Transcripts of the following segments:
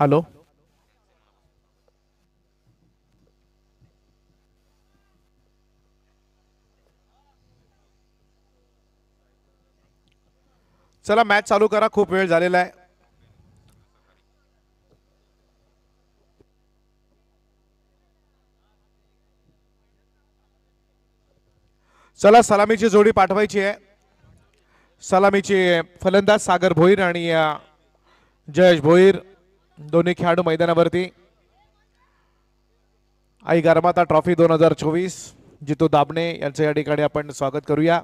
Hello. चला match चालू करा, खूप वेळ झालेला आहे. चला सलामीची जोडी पाठवायची आहे. सलामीचे फलंदाज सागर भोईर आणि जयेश भोईर दोन्ही खेळाडू मैदानावरती. आई गरमाता ट्रॉफी 2024 जितू दाबणे यांचे या ठिकाणी आपण स्वागत करूया.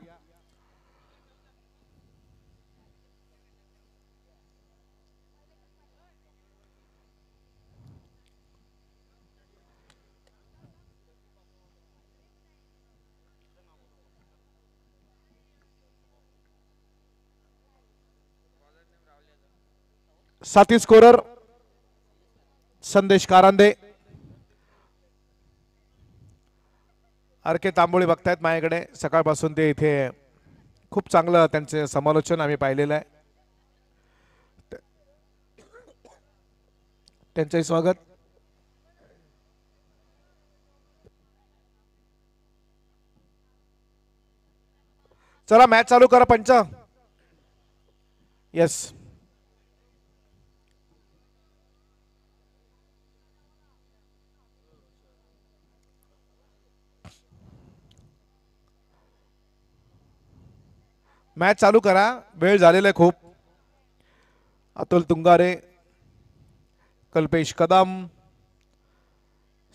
साथी स्कोरर संदेश कारंदे, आरके तांबोळी बघतायत माझ्याकडे. सकाळपासून ते इथे खूप चांगलं त्यांचे समालोचन आम्ही पाहिलेलं आहे. त्यांचंही स्वागत. चला मॅच चालू करा पंच. यस. मॅच चालू करा, वेळ झालेला आहे खूप. अतुल तुंगारे, कल्पेश कदम,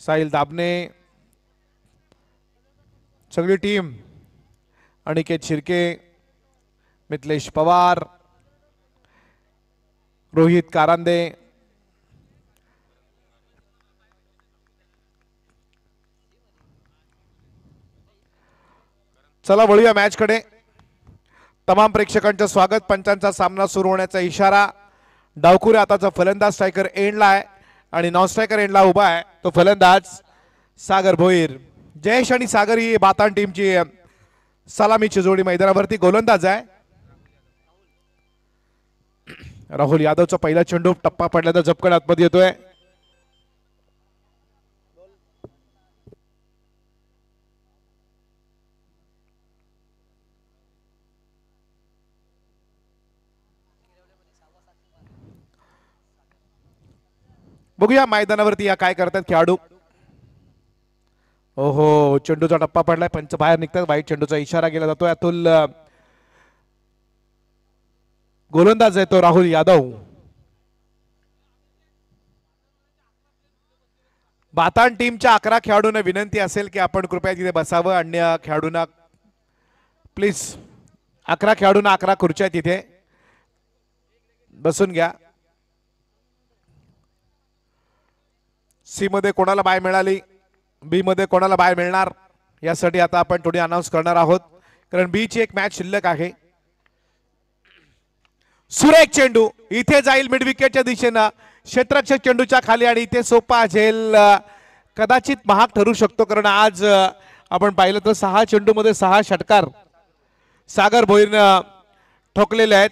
साहिल दाबणे, सगळी टीम, अनिकेत शिर्के, मिथलेश पवार, रोहित कारंदे, चला वळूया मॅच कडे. तमाम प्रेक्षकांचं स्वागत. पंचांचा सामना सुरू होण्याचा इशारा. डावखुरे आताचा फलंदाज स्ट्रायकर एंडला आहे आणि नॉन स्ट्रायकर एंडला उभा आहे तो फलंदाज सागर भोईर. जयेश आणि सागर ही बातान टीमची सलामीची जोडी मैदानावरती. गोलंदाज आहे राहुल यादवचा पहिला चेंडू टप्पा पडल्याचा झपकन आतमध्ये येतोय. बघूया मैदानावरती या काय करतात खेळाडू. ओहो, चेंडूचा टप्पा पडलाय. पंच बाहेर निघतात. वाईट चेंडूचा इशारा केला जातोय. अतुल गोलंदाज आहे तो राहुल यादव. बातान टीमच्या 11 खेळाडूंना विनंती असेल की आपण कृपया तिथे बसावं. अन्य खेळाडूंना प्लीज 11 खेळाडूंना 11 खुर्च्या तिथे बसून घ्या. सी मध्ये कोणाला बाय मिळाली, बी मध्ये कोणाला बाय मिळणार यासाठी आता आपण थोडी अनाउन्स करणार आहोत, कारण बी ची एक मॅच शिल्लक आहे. सुरेख चेंडू इथे जाईल मिड विकेटच्या दिशेनं, क्षेत्ररक्षक चेंडूच्या खाली, आणि इथे सोपा झेल कदाचित महाग ठरू शकतो, कारण आज आपण पाहिलं तर 6 चेंडू मध्ये 6 षटकार सागर भोईरनं ठोकलेले आहेत.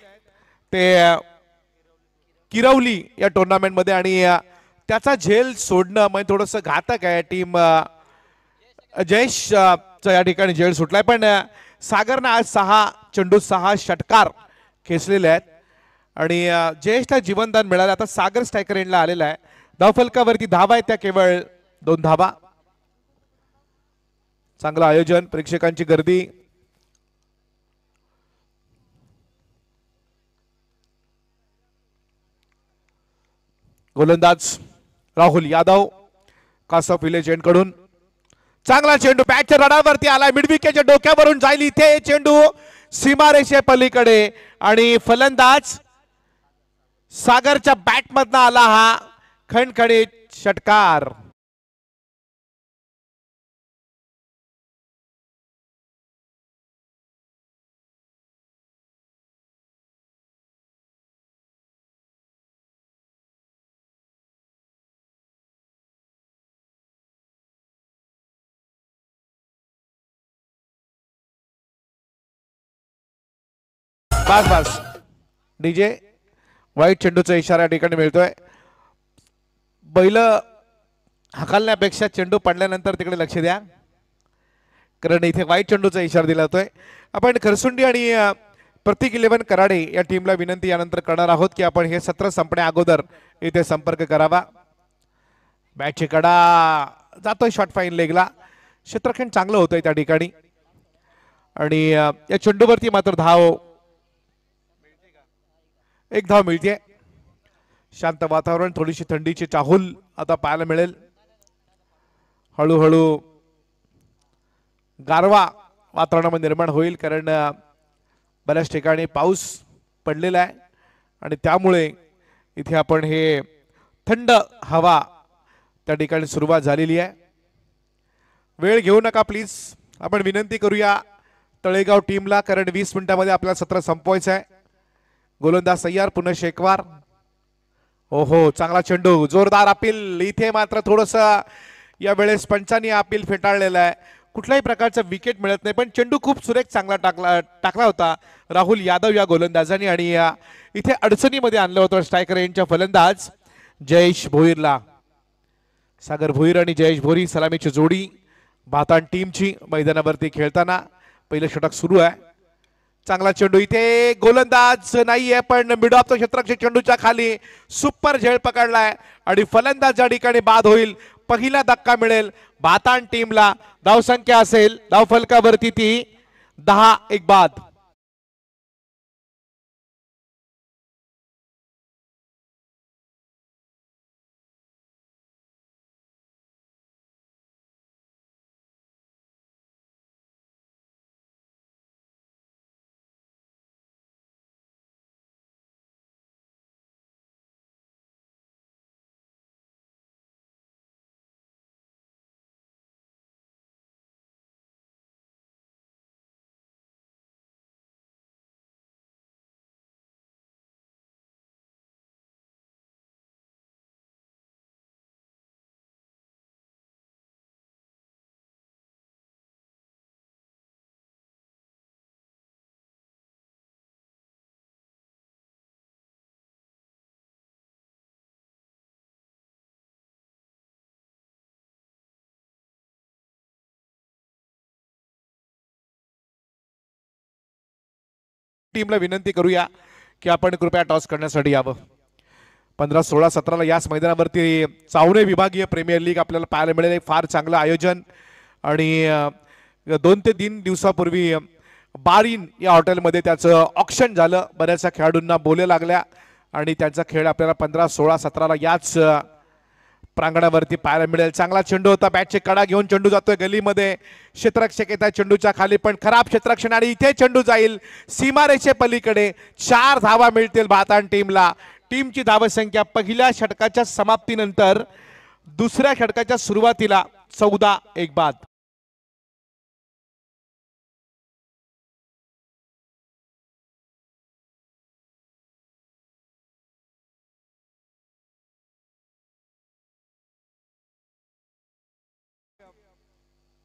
ते किरवली या टुर्नामेंट मध्ये, आणि त्याचा झेल सोडणं म्हणजे थोडंसं घातक आहे. टीम जयेश या ठिकाणी झेल सुटलाय, पण सागरनं आज 6 चेंडू 6 षटकार खेचलेले आहेत आणि जयेशला जीवनदान मिळालं. आता सागर स्ट्रायकर एंडला आलेला आहे. धावफलकावरती धावा आहेत त्या केवळ 2 धावा. चांगलं आयोजन, प्रेक्षकांची गर्दी. गोलंदाज राहुल यादव कासफ विलेज एंड कडून. चांगला चेंडू बॅटच्या रडावरती आलाय, मिडविकेटच्या डोक्यावरून जाईल इथे चेंडू सीमारेषे पलीकडे, आणि फलंदाज सागरच्या बॅटमधनं आला हा खणखणीत षटकार. बस बस डीजे. वाईट चेंडूचा इशारा या ठिकाणी मिळतोय. बैल हाकलण्यापेक्षा चेंडू पडल्यानंतर तिकडे लक्ष द्या, कारण इथे वाईट चेंडूचा इशारा दिला जातोय. आपण खरसुंडी आणि प्रतीक 11 कराडे या टीमला विनंती यानंतर करणार आहोत की आपण हे सत्र संपण्या अगोदर इथे संपर्क करावा. बॅटची कडा जातोय शॉट फाईन लेगला. क्षेत्ररक्षण चांगलं होतंय त्या ठिकाणी आणि या चेंडूवरती मात्र एक धाव मिळते. शांत वातावरण, थोडीशी थंडीची चाहूल आता पाहायला मिळेल. हळूहळू गारवा वातावरणामध्ये निर्माण होईल, कारण बऱ्याच ठिकाणी पाऊस पडलेला आहे आणि त्यामुळे इथे आपण हे थंड हवा त्या ठिकाणी सुरुवात झालेली आहे. वेळ घेऊ नका प्लीज. आपण विनंती करूया तळेगाव टीमला, कारण 20 मिनिटांमध्ये आपल्याला सत्र संपवायचं आहे. गोलंदाज तयार, पुन्हा शेकवार. ओहो, चांगला चेंडू, जोरदार अपील. इथे मात्र थोडस या वेळेस पंचांनी अपील फेटाळलेलं आहे. कुठल्याही प्रकारचा विकेट मिळत नाही, पण चेंडू खूप सुरेख चांगला टाकला होता राहुल यादव या गोलंदाजांनी आणि इथे अडचणीमध्ये आणलं होतं स्ट्रायकर यांच्या फलंदाज जयेश भोईरला. सागर भोईर आणि जयेश भोईर सलामीची जोडी भातान टीमची मैदानावरती खेळताना. पहिलं षटक सुरू आहे. चांगला चेंडू, इथे गोलंदाज नाहीये पण मिड ऑफ द क्षेत्ररक्षक चेंडूच्या खाली सुपर झेल पकडलाय आणि फलंदाज या ठिकाणी बाद होईल. पहिला धक्का मिळेल भातान टीमला. धावसंख्या असेल धाव फलकावरती ती 10-1 बाद. टीमला विनंती करूया की आपण कृपया टॉस करण्यासाठी यावं. 15, 16, 17 याच मैदानावरती चावणे विभागीय प्रीमियर लीग आपल्याला पाहायला मिळेल. फार चांगलं आयोजन आणि 2 ते 3 दिवसापूर्वी बारीन या हॉटेलमध्ये त्याचं ऑक्शन झालं. बऱ्याचशा खेळाडूंना बोले लागल्या आणि त्यांचा खेळ आपल्याला 15, 16, 17 याच प्रांगणावरती पाहायला मिळेल. चांगला चेंडू होता, बॅटचे कडा घेऊन चेंडू जातोय गलीमध्ये. क्षेत्ररक्षक येत आहे चेंडूच्या खाली, पण खराब क्षेत्ररक्षण आणि इथे चेंडू जाईल सीमारेषे पलीकडे. 4 धावा मिळतील भातान टीमला. टीमची धावसंख्या पहिल्या षटकाच्या समाप्तीनंतर दुसऱ्या षटकाच्या सुरुवातीला 14-1 बाद.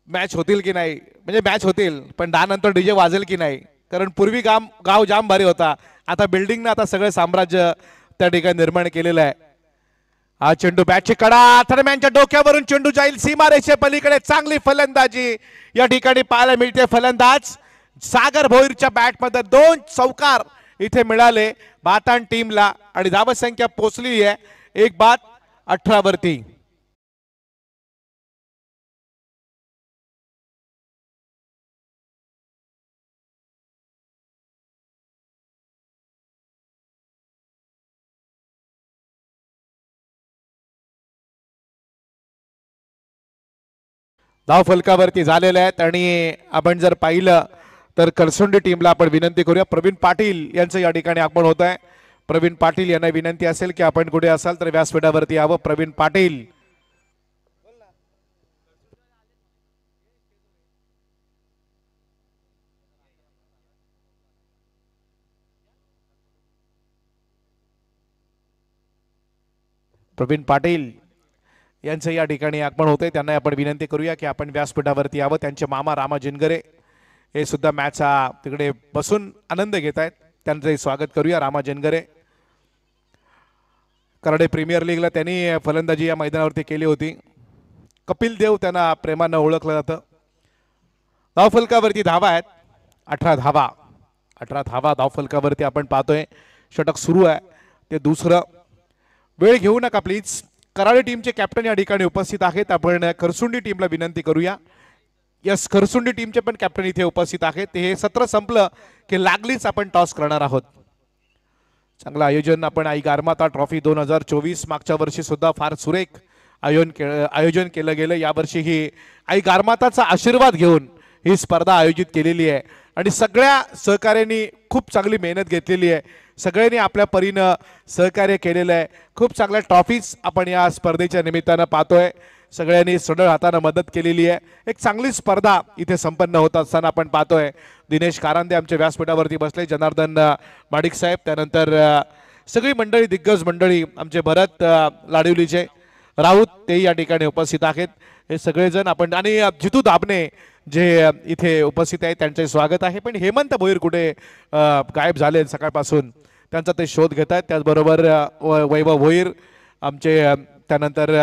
मॅच होतील की नाही, म्हणजे मॅच होतील पण 10 नंतर डीजे वाजेल की नाही, कारण पूर्वी गाव जाम भारी होता. आता बिल्डिंगनं आता सगळं साम्राज्य त्या ठिकाणी निर्माण केलेलं आहे. हा चेंडू बॅटची कडा थर्मॅनच्या डोक्यावरून चेंडू जाईल सीमारेषे पलीकडे. चांगली फलंदाजी या ठिकाणी पाहायला मिळते. फलंदाज सागर भोईरच्या बॅटमध्ये 2 चौकार इथे मिळाले भातान टीमला आणि धावसंख्या पोहोचली आहे 1 बाद 18 वरती. धाव फलकावरती झालेले आहेत आणि आपण जर पाहिलं तर करसुंडी टीमला आपण विनंती करूया. प्रवीण पाटील यांचं या ठिकाणी आगमन होत आहे. प्रवीण पाटील यांना विनंती असेल की आपण कुठे असाल तर व्यासपीठावरती यावं. प्रवीण पाटील प्रवीण पाटील यांचं या ठिकाणी आगमन होते. त्यांना आपण विनंती करूया की आपण व्यासपीठावरती यावं. त्यांचे मामा रामा जिनगरे हे सुद्धा मॅचचा तिकडे बसून आनंद घेत आहेत. त्यांचं स्वागत करूया. रामा जिनगरे कराडे प्रीमियर लीगला त्यांनी फलंदाजी या मैदानावरती केली होती. कपिल देव त्यांना प्रेमानं ओळखलं जातं. धावफलकावरती धावा आहेत 18 धावा. 18 धावा धावफलकावरती आपण पाहतोय. षटक सुरू आहे ते दुसरं. वेळ घेऊ नका प्लीज. कराडे टीमचे कॅप्टन या ठिकाणी उपस्थित आहेत. आपण खरसुंडी टीमला विनंती करूया. यस, खरसुंडी टीमचे पण कॅप्टन इथे उपस्थित आहेत. हे सत्र संपलं की लागलीच आपण टॉस करणार आहोत. चांगलं आयोजन आपण आई गारमाता ट्रॉफी 2024 मागच्या वर्षी सुद्धा फार सुरेख आयोजन केलं गेलं. यावर्षी ही आई गारमाताचा आशीर्वाद घेऊन ही स्पर्धा आयोजित केलेली आहे आणि सगळ्या सहकार्यांनी खूप चांगली मेहनत घेतलेली आहे. सगळ्यांनी आपल्या परीनं सहकार्य केलेलं आहे. खूप चांगल्या ट्रॉफीज आपण या स्पर्धेच्या निमित्तानं पाहतोय. सगळ्यांनी सढळ हातानं मदत केलेली आहे. एक चांगली स्पर्धा इथे संपन्न होत असताना आपण पाहतोय. दिनेश कारंदे आमच्या व्यासपीठावरती बसले, जनार्दन माडिक साहेब, त्यानंतर सगळी मंडळी, दिग्गज मंडळी, आमचे भरत लाडिवलीचे राऊत तेही या ठिकाणी उपस्थित आहेत. हे सगळेजण आपण आणि जितू दाबणे जे इथे उपस्थित आहेत त्यांचे स्वागत आहे. पण हेमंत भोईर कुठे गायब झाले सकाळपासून, त्यांचा ते शोध घेत आहेत. त्याचबरोबर वैभव भोईर आमचे, त्यानंतर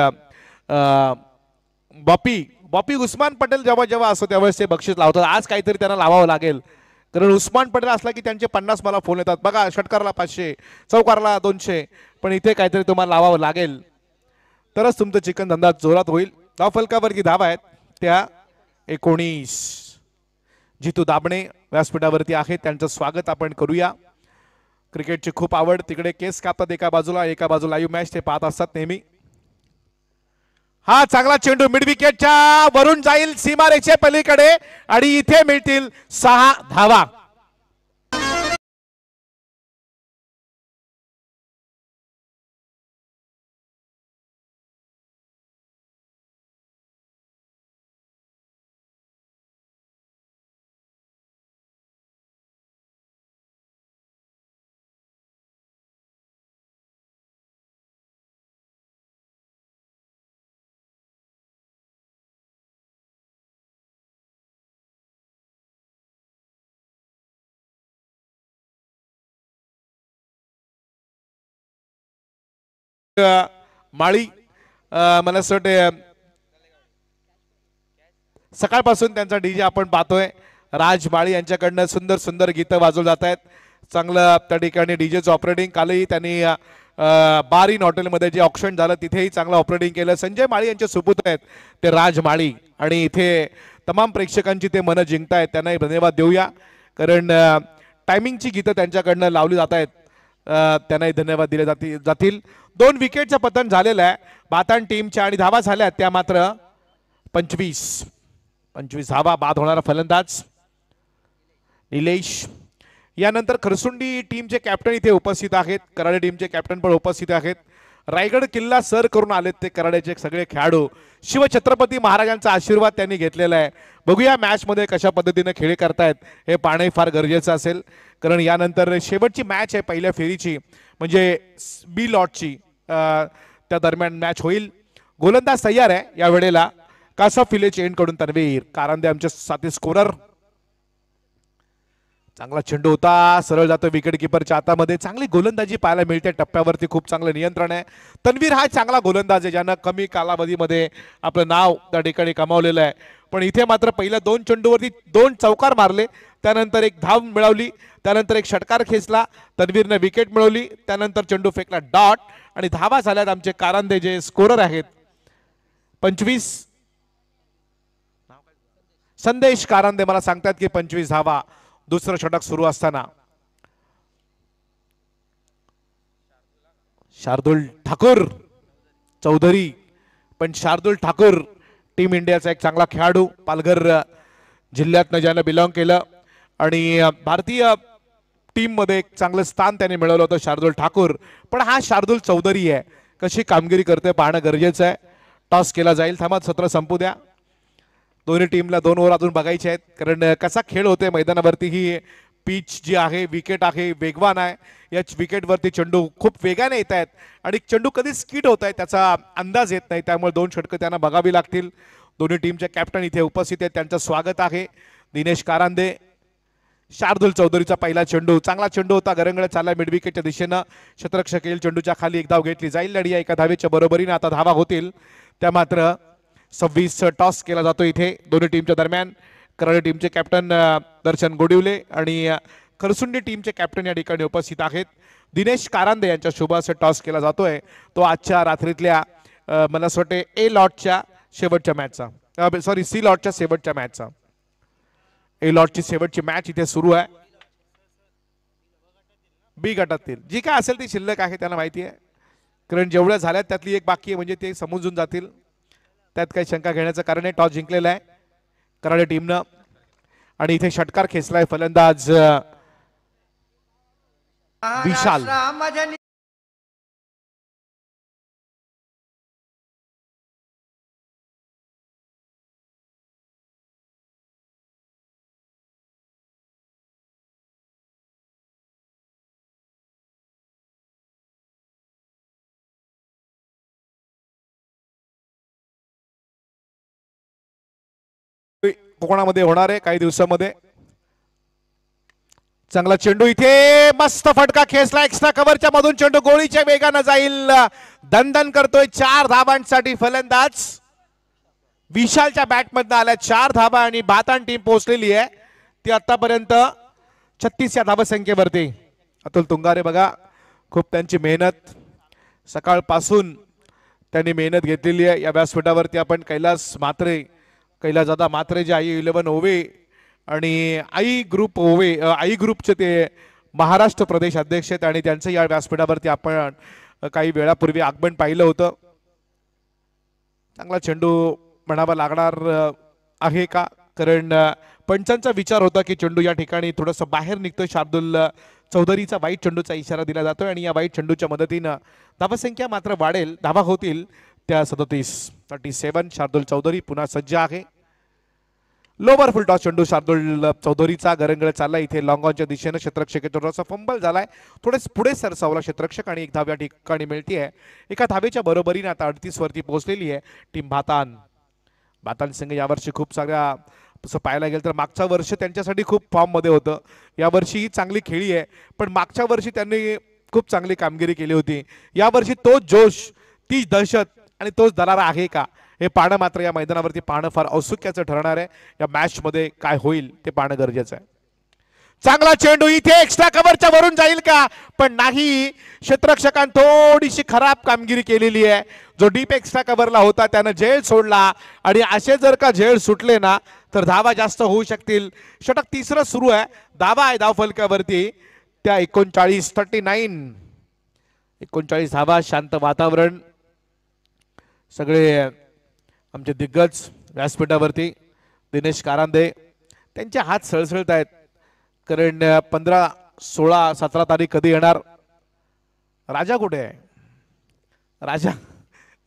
बॉपी उस्मान पटेल जेव्हा असतो त्यावेळेस ते बक्षीस लावतात. आज काहीतरी त्यांना लावावं लागेल, कारण उस्मान पटेल असला की त्यांचे 50 मला फोन येतात. बघा, षटकारला 500, चौकारला 200, पण इथे काहीतरी तुम्हाला लावावं लागेल तरच तुमचं चिकन धंदा जोरात होईल. धावफलकावरती धावा आहेत त्या 19. जितू दाबणे व्यासपीठावरती आहेत, त्यांचं स्वागत आपण करूया. क्रिकेटची खूप आवड, तिकडे केस कापतात एका बाजूला लाईव्ह मॅच ते पाहत असतात नेहमी. हा चांगला चेंडू मिड विकेटच्या वरून जाईल सीमारेषे पलीकडे आणि इथे मिळतील 6 धावा. माळी मला असं वाटतं सकाळपासून त्यांचा डीजे आपण पाहतोय. राज माळी यांच्याकडनं सुंदर सुंदर गीतं वाजवली जात आहेत. चांगलं त्या ठिकाणी डीजेचं ऑपरेटिंग कालही त्यांनी बार इन हॉटेलमध्ये जे ऑक्शन झालं तिथेही चांगलं ऑपरेटिंग केलं. संजय माळी यांचे सुपुत्र आहेत ते राज माळी, आणि इथे तमाम प्रेक्षकांची ते मनं जिंकतायत. त्यांनाही धन्यवाद देऊया, कारण टायमिंगची गीतं त्यांच्याकडनं लावली जात आहेत. त्यांनाही धन्यवाद दिले जातील. 2 विकेटचं पतन झालेलं आहे बातान टीमच्या आणि धावा झाल्या त्या मात्र 25 धावा. बाद होणारा फलंदाज निलेश. यानंतर खरसुंडी टीमचे कॅप्टन इथे उपस्थित आहेत. कराडे टीमचे कॅप्टन पण उपस्थित आहेत. रायगड किल्ला सर करून आलेत ते कराड्याचे सगळे खेळाडू. शिवछत्रपती महाराजांचा आशीर्वाद त्यांनी घेतलेला आहे. बघूया मॅच मध्ये कशा पद्धतीने खेळ करतायत हे पाहणे फार गरजेचं असेल, कारण यानंतर शेवटची मॅच आहे पहिल्या फेरीची, म्हणजे बी लॉटची. त्या दरम्यान मॅच होईल. गोलंदाज तयार आहे या वेळेला. कासा फिले चेंड कडून तन्वीर कारंदे आमचे साथी स्कोरर. चांगला चेंडू होता, सरळ जातो विकेट किपरच्या हातामध्ये. चांगली गोलंदाजी पाहायला मिळते टप्प्यावरती, खूप चांगलं नियंत्रण आहे. तन्वीर हा चांगला गोलंदाज आहे ज्यानं कमी कालावधीमध्ये आपलं नाव त्या ठिकाणी कमावलेलं आहे. पण इथे मात्र पहिल्या 2 चेंडूवरती 2 चौकार मारले, त्यानंतर एक धाव मिळवली, त्यानंतर एक षटकार खेचला, तन्वीरने विकेट मिळवली, त्यानंतर चेंडू फेकला डॉट आणि धावा झाल्यात आमचे कारंदे जे स्कोरर आहेत 25. संदेश कारंदे मला सांगतात की 25 धावा. दुसरं षटक सुरू असताना शार्दुल ठाकूर चौधरी, पण शार्दुल ठाकूर टीम इंडियाचा एक चांगला खेळाडू, पालघर जिल्ह्यातनं ज्यानं बिलॉंग केलं आणि भारतीय टीम मध्ये एक चांगलं स्थान त्याने मिळवलं होतं शार्दुल ठाकूर. पण हा शार्दुल चौधरी आहे, कशी कामगिरी करते पाहणं गरजेचं आहे. टॉस केला जाईल. थांबा, सत्र संपू द्या. दोन्ही टीमला 2 ओव्हर अजून बघायचे आहेत, कारण कसा खेळ होते मैदानावरती. ही पिच जी आहे, विकेट आहे, वेगवान आहे. या विकेटवरती चेंडू खूप वेगाने येत आहेत आणि चेंडू कधी स्किड होत आहे त्याचा अंदाज येत नाही. त्यामुळे 2 षटकं त्यांना बघावी लागतील. दोन्ही टीमचे कॅप्टन इथे उपस्थित आहेत, त्यांचं स्वागत आहे. दिनेश कारंदे शार्दुल चौधरीचा पहिला चेंडू, चांगला चेंडू होता, गरंगळ चालला मिड विकेटच्या दिशेनं, क्षेत्ररक्षक येईल, चेंडूच्या खाली एक धाव घेतली जाईल आणि एका धावेच्या बरोबरीने आता धावा होतील त्या मात्र 26 टॉस केला जातो इथे दोन्ही टीमच्या दरम्यान. कराड टीमचे कॅप्टन दर्शन गोडिवले आणि खरसुंडी टीमचे कॅप्टन या ठिकाणी उपस्थित आहेत. दिनेश कारंदे यांच्या शुभ असे टॉस केला जातोय तो आजच्या रात्रीतल्या मला असं वाटते ए लॉटच्या शेवटच्या मॅचचा, सॉरी सी लॉटच्या शेवटच्या मॅचचा. ए लॉटची शेवटची मॅच इथे सुरू आहे. बी गटातील जी काय असेल ती शिल्लक आहे त्यांना माहिती आहे, कारण जेवढ्या झाल्यात त्यातली एक बाकी आहे म्हणजे ते समजून जातील, त्यात काही शंका घेण्याचं कारण आहे. टॉस जिंकलेला आहे कराड टीमनं आणि इथे षटकार खेचलाय फलंदाज विशाल. कोकणामध्ये होणार आहे काही दिवसामध्ये. चांगला चेंडू इथे मस्त फटका खेचला एक्स्ट्रा कव्हरच्या मधून, चेंडू गोळीच्या वेगाने जाईल, दणदण करतोय 4 धावांसाठी फलंदाज विशालच्या बॅटमधनं आल्या 4 धावा आणि बातान टीम पोहोचलेली आहे ती आतापर्यंत 36 या धावसंख्येवरती. अतुल तुंगारे बघा खूप त्यांची मेहनत सकाळपासून त्यांनी मेहनत घेतलेली आहे या व्यासपीठावरती. आपण कैलास दादा मात्रे जे आई 11 ओवे आणि आई ग्रुपचे ते महाराष्ट्र प्रदेश अध्यक्ष आहेत आणि त्यांचं या व्यासपीठावरती आपण काही वेळापूर्वी आगमन पाहिलं होतं. चांगला चेंडू म्हणावा लागणार आहे का, कारण पंचांचा विचार होता की चेंडू या ठिकाणी थोडंसं बाहेर निघतोय. शार्दुल चौधरीचा वाईट चेंडूचा इशारा दिला जातोय आणि या वाईट चेंडूच्या मदतीनं धावसंख्या मात्र वाढेल. धावा होतील त्या 37. शार्दुल चौधरी पुन्हा सज्ज आहे. लोवर फुल टॉस चेंडू शार्दुल चौधरीचा, गरंगळ चालला इथे लॉंग ऑनच्या दिशेनं, क्षेत्ररक्षकाचा थोडासा फंबल झालाय, थोडे पुढे सरसावला क्षेत्ररक्षक आणि एक धाव या ठिकाणी मिळतीये. एका धावेच्या बरोबरीने आता 38 वरती पोहोचलेली आहे टीम बातान संघ. यावर्षी खूप साऱ्या तसं पाहायला गेलं तर मागच्या वर्ष त्यांच्यासाठी खूप फॉर्म मध्ये होतं, यावर्षी ही चांगली खेळी आहे पण मागच्या वर्षी त्यांनी खूप चांगली कामगिरी केली होती. यावर्षी तोच जोश, तीच दहशत आणि तोच दरारा आहे का हे पाहणं मात्र या मैदानावरती पाहणं फार औत्सुक्याचं ठरणार आहे. या मॅच मध्ये काय होईल ते पाहणं गरजेचं आहे. चांगला चेंडू इथे एक्स्ट्रा कव्हरच्या वरून जाईल का, पण नाही, क्षेत्ररक्षकांनी थोडीशी खराब कामगिरी केलेली आहे. जो डीप एक्स्ट्रा कव्हरला होता त्यानं झेल सोडला आणि असे जर का झेल सुटले ना तर धावा जास्त होऊ शकतील. षटक तिसरं सुरू आहे, धावा आहे धाव फलकावरती त्या 39 धावा. शांत वातावरण, सगळे आमचे दिग्गज व्यासपीठावरती. दिनेश कारंदे त्यांचे हात सळसळत आहेत, कारण 15, 16, 17 तारीख कधी येणार. राजा कुठे आहे,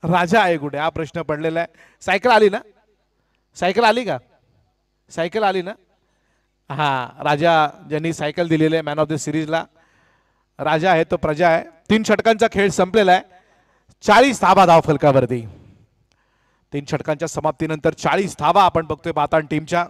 राजा आहे कुठे हा प्रश्न पडलेला आहे. सायकल आली ना, सायकल आली ना. हा राजा ज्यांनी सायकल दिलेली आहे मॅन ऑफ द सिरीजला, राजा आहे तो प्रजा आहे. 3 षटकांचा खेळ संपलेला आहे. 40 धावा धाव फलकावरती. 3 षटकांच्या समाप्तीनंतर 40 धावा आपण बघतोय बातान टीमच्या.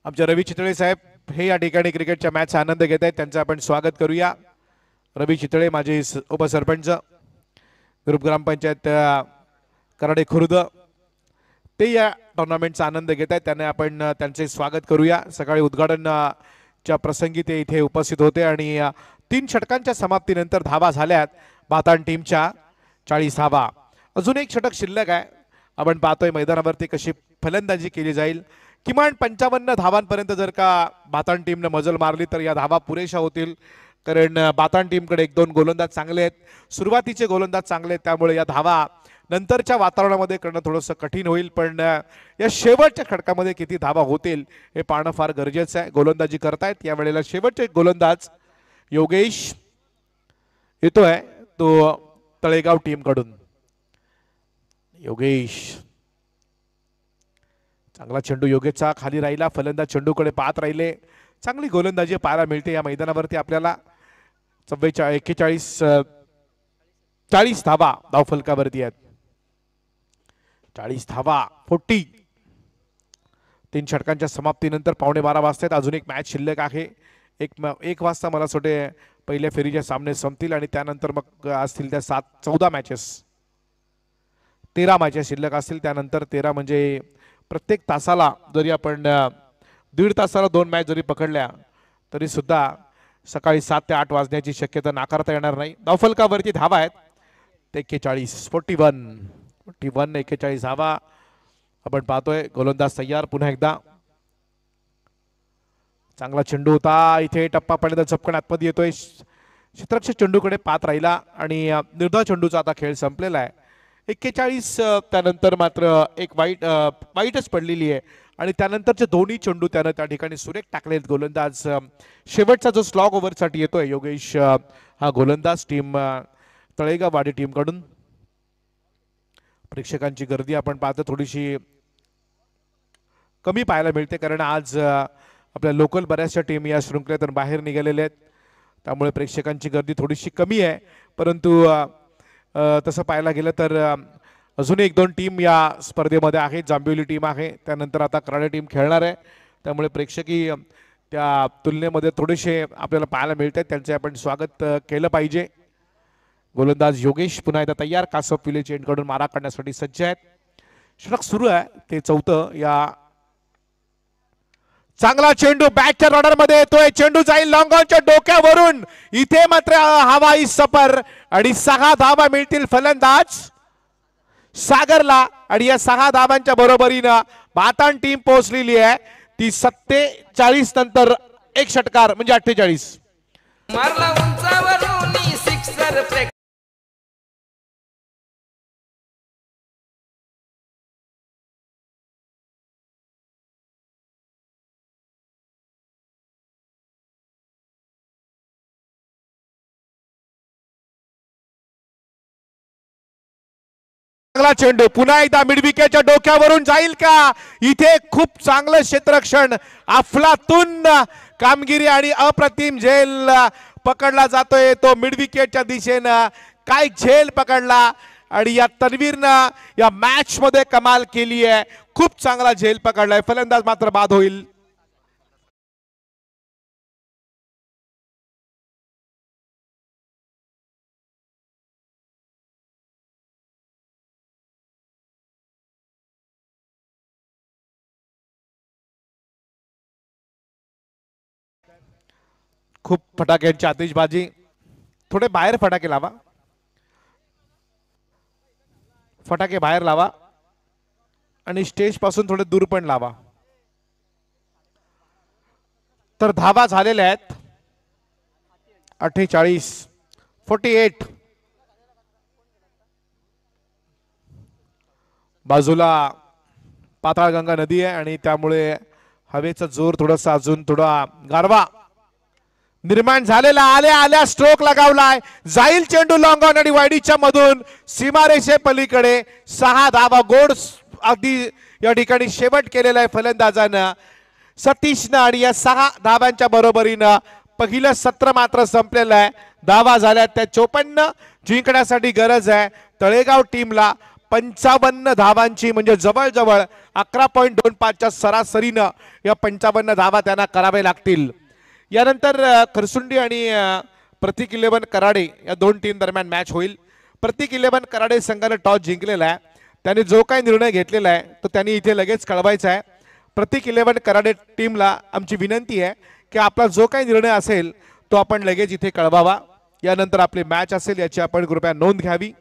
आमचे रवी चितळे साहेब हे या ठिकाणी क्रिकेटच्या मॅचचा आनंद घेत आहेत, त्यांचं आपण स्वागत करूया. रवी चितळे माझे उपसरपंच, ग्रुप ग्रामपंचायत कराडे खुर्द, ते या टुर्नामेंटचा आनंद घेत आहेत. त्यांना आपण त्यांचे स्वागत करूया. सकाळी उद्घाटनाच्या प्रसंगी ते इथे उपस्थित होते आणि 3 षटकांच्या समाप्तीनंतर धावा झाल्यात बातान टीमच्या 40 धावा. अजून एक षटक शिल्लक आहे. आपण पाहतोय मैदानावरती कशी फलंदाजी केली जाईल. किमान 55 धावांपर्यंत जर का बातान टीमने मजल मारली तर या धावा पुरेशा होतील, कारण बातान टीमकडे 1-2 गोलंदाज चांगले आहेत, सुरुवातीचे गोलंदाज चांगले आहेत, त्यामुळे या धावा नंतरच्या वातावरणामध्ये करणं थोडंसं कठीण होईल. पण या शेवटच्या षटकामध्ये किती धावा होतील हे पाहणं फार गरजेचं आहे. गोलंदाजी करतायत या वेळेला शेवटचे गोलंदाज योगेश येतोय तो तळेगाव टीम कडून. योगेश चांगला चेंडू योगेशचा खाली राहिला. फलंदाज चेंडूकडे पाहत राहिले. चांगली गोलंदाजी पाहायला मिळते या मैदानावरती आपल्याला. 40 धावा धावफलकावरती आहेत. 40 धावा 40. 3 षटकांच्या समाप्तीनंतर 11:15 वाजतात. अजून एक मॅच शिल्लक आहे. एक वाजता मला वाटते पहिल्या फेरीचे सामने संपतील आणि त्यानंतर मग असतील त्या 14 मॅचेस. 13 मॅचेस शिल्लक असतील. त्यानंतर 13 म्हणजे प्रत्येक तासाला जरी आपण 1.5 तासाला 2 मॅच जरी पकडल्या तरी सुद्धा सकाळी 7 ते 8 वाजण्याची शक्यता नाकारता येणार नाही. धावफलकावरती धावा आहेत 41 41 धावा आपण पाहतोय. गोलंदाज तयार. पुन्हा एकदा चांगला चेंडू होता. इथे टप्पा पडल्याचा चपकन आतमध्ये येतोय. क्षेत्ररक्षक चेंडूकडे पाहत राहिला आणि निर्धाव चेंडूचा आता खेळ संपलेला आहे. 41. त्यानंतर मात्र एक वाईटच पडलेली आहे आणि त्यानंतरचे दोन्ही चेंडू त्यानं त्या ठिकाणी सुरेख टाकलेत. गोलंदाज शेवटचा जो स्लॉग ओव्हरसाठी येतोय योगेश हा गोलंदाज टीम तळेगाव वाडी टीम कडून. प्रेक्षकांची गर्दी आपण पाहतो थोडीशी कमी पाहायला मिळते कारण आज आपल्या लोकल बऱ्याचशा टीम या शृंखलेतून बाहेर निघालेल्या आहेत. त्यामुळे प्रेक्षकांची गर्दी थोडीशी कमी आहे. परंतु तसं पाहायला गेलं तर अजून 1-2 टीम या स्पर्धेमध्ये आहेत. जांभिवली टीम आहे. त्यानंतर आता कराडे टीम खेळणार आहे. त्यामुळे प्रेक्षकीय त्या तुलनेमध्ये थोडेसे आपल्याला पाहायला मिळत आहेत. त्यांचे आपण स्वागत केलं पाहिजे. गोलंदाज योगेश पुन्हा एकदा तयार. कासप विले चेंडूकडून मारा काढण्यासाठी सज्ज आहेत. षटक सुरू आहे ते 4थं. या चांगला चेंडू बॅटच्या रॉडर मध्ये येतोय. चेंडू जाईल लॉंग ऑनच्या डोक्यावरून. इथे मात्र हवाई सफर आणि 6 धावा मिळतील फलंदाज सागरला आणि या 6 धावांच्या बरोबरीनं भाताण टीम पोहोचलेली आहे. ती 47 नंतर एक षटकार म्हणजे 48. मारला उंचावरून सिक्सर ब्रेक. चांगला चेंडू पुन्हा एकदा मिड विकेटच्या डोक्यावरून जाईल का. इथे खूप चांगलं क्षेत्ररक्षण अफलातून कामगिरी आणि अप्रतिम झेल पकडला जातोय तो मिड विकेटच्या दिशेनं. काय झेल पकडला आणि या तन्वीरनं या मॅच मध्ये कमाल केली आहे. खूप चांगला झेल पकडलाय. फलंदाज मात्र बाद होईल. खूप फटाक्यांची आतिषबाजी. थोडे बाहेर फटाके लावा. फटाके बाहेर लावा आणि स्टेज पासून थोडे दूर पण लावा. तर धावा झालेल्या आहेत 48. बाजूला पाताळगंगा नदी आहे आणि त्यामुळे हवेचा जोर थोडासा अजून थोडा गारवा निर्माण झालेला. आल्या स्ट्रोक लगावलाय. जाईल चेंडू लॉंग ऑन आणि वाईडीच्या मधून सीमारेषे पलीकडे. 6 धावा गोड अगदी या ठिकाणी शेवट केलेला आहे फलंदाजानं सतीशनं आणि या 6 धावांच्या बरोबरीनं पहिलं सत्र मात्र संपलेलं आहे. धावा झाल्या त्या 54. जिंकण्यासाठी गरज आहे तळेगाव टीमला 55 धावांची म्हणजे जवळजवळ 11.25च्या सरासरीनं या 55 धावा त्यांना करावे लागतील. यानंतर खरसुंडी आणि प्रतीक 11 कराडे या 2 टीम दरम्यान मॅच होईल. प्रतीक 11 कराडे संघाने टॉस जिंकलेला आहे. त्यांनी जो काही निर्णय घेतलेला आहे तो त्यांनी इथे लगेच कळवायचा आहे. प्रतीक 11 कराडे टीमला आमची विनंती आहे की आपला जो काही निर्णय असेल तो आपण लगेच इथे कळवावा. यानंतर आपली मॅच असेल याची आपण कृपया नोंद घ्यावी.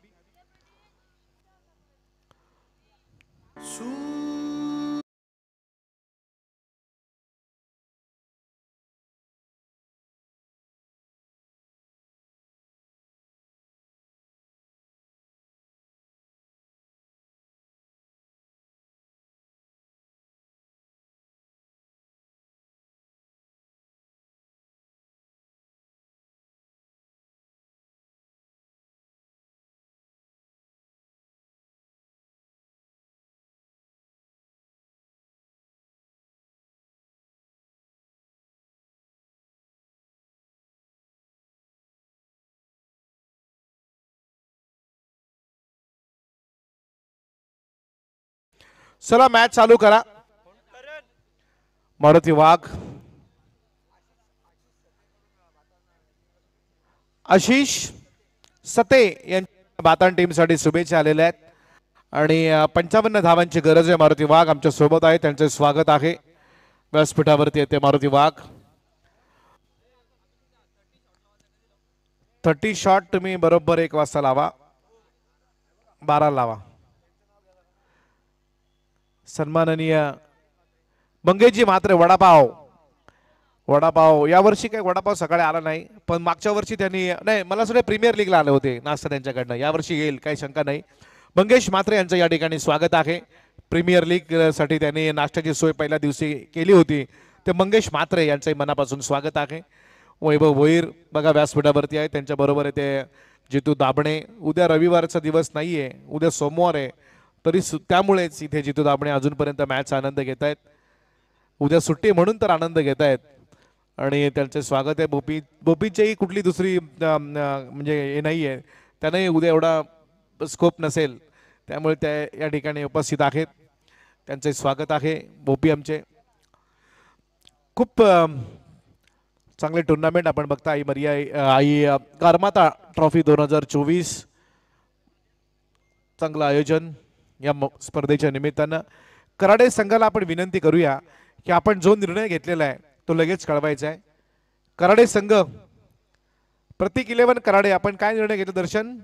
चला मॅच चालू करा. मारुती वाघ, आशिष सते यांच्या बातान टीमसाठी शुभेच्छा आलेल्या आहेत आणि 55 धावांची गरज आहे. मारुती वाघ आमच्या सोबत आहे, त्यांचे स्वागत आहे. व्यासपीठावरती येते मारुती वाघ. 30 शॉट तुम्ही बरोबर 1 वाजता लावा, 12 लावा. सन्माननीय मंगेशजी मात्र वडापाव यावर्षी काही वडापाव सकाळी आला नाही, पण मागच्या वर्षी त्यांनी नाही मला सगळे प्रीमियर लीगला आले होते नाश्ता त्यांच्याकडनं. यावर्षी येईल काही शंका नाही. मंगेश मात्रे यांचं या ठिकाणी स्वागत आहे. प्रीमियर लीग साठी त्यांनी नाश्त्याची सोय पहिल्या दिवशी केली होती. ते मंगेश मात्रे यांचंही मनापासून स्वागत आहे. वैभव भोईर बघा व्यासपीठावरती आहे, त्यांच्या बरोबर आहे ते जितू दाबणे. उद्या रविवारचा दिवस नाहीये, उद्या सोमवार आहे, तरी त्यामुळेच इथे जितू दाबणे अजूनपर्यंत मॅचचा आनंद घेत आहेत. उद्या सुट्टी म्हणून तर आनंद घेत आहेत आणि त्यांचे स्वागत आहे. बोपीचीही कुठली दुसरी म्हणजे हे नाही आहे, त्यांनाही उद्या एवढा स्कोप नसेल, त्यामुळे ते या ठिकाणी उपस्थित आहेत. त्यांचे स्वागत आहे. बोपी आमचे खूप चांगले टुर्नामेंट आपण बघता. आई गारमाता ट्रॉफी 2024 चांगलं आयोजन या स्पर्धेच्या निमित्तानं. कराडे संघाला आपण विनंती करूया की आपण जो निर्णय घेतलेला आहे तो लगेच कळवायचा आहे. कराडे संघ प्रतीक 11 कराडे, आपण काय निर्णय घेतला दर्शन?